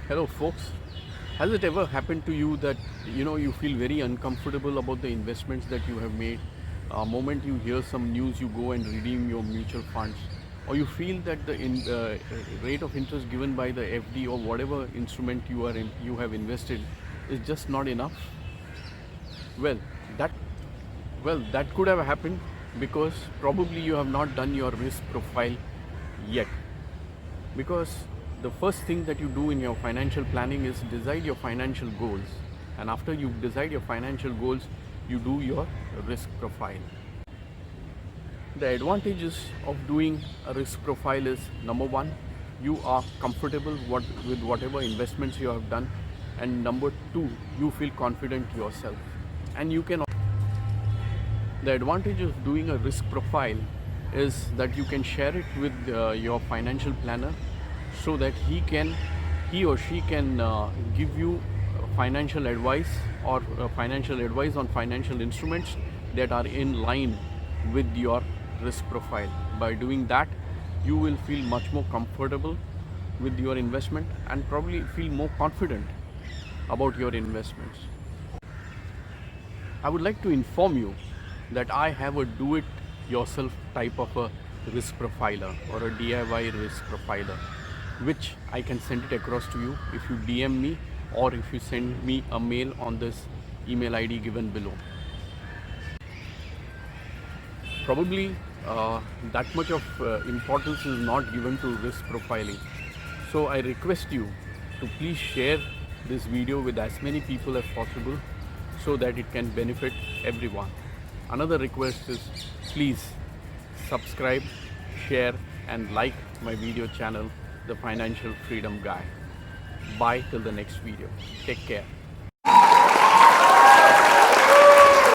Hello, folks. Has it ever happened to you that you feel very uncomfortable about the investments that you have made? Moment you hear some news, you go and redeem your mutual funds, or you feel that the rate of interest given by the FD or whatever instrument you have invested is just not enough. Well, that that could have happened because probably you have not done your risk profile yet. Because the first thing that you do in your financial planning is decide your financial goals, and after you decide your financial goals, you do your risk profile. The advantages of doing a risk profile is: number one, you are comfortable with whatever investments you have done, and number two, you feel confident yourself. And you can The advantage of doing a risk profile is that you can share it with your financial planner, so that he or she can give you financial advice, or financial advice on financial instruments that are in line with your risk profile. By doing that, you will feel much more comfortable with your investment and probably feel more confident about your investments. I would like to inform you that I have a do it yourself type of a risk profiler, or a DIY risk profiler, which I can send it across to you if you DM me, or if you send me a mail on this email ID given below. Probably that much of importance is not given to risk profiling. So I request you to please share this video with as many people as possible, so that it can benefit everyone. Another request is, please subscribe, share and like my video channel, The Financial Freedom Guy. Bye till the next video. Take care.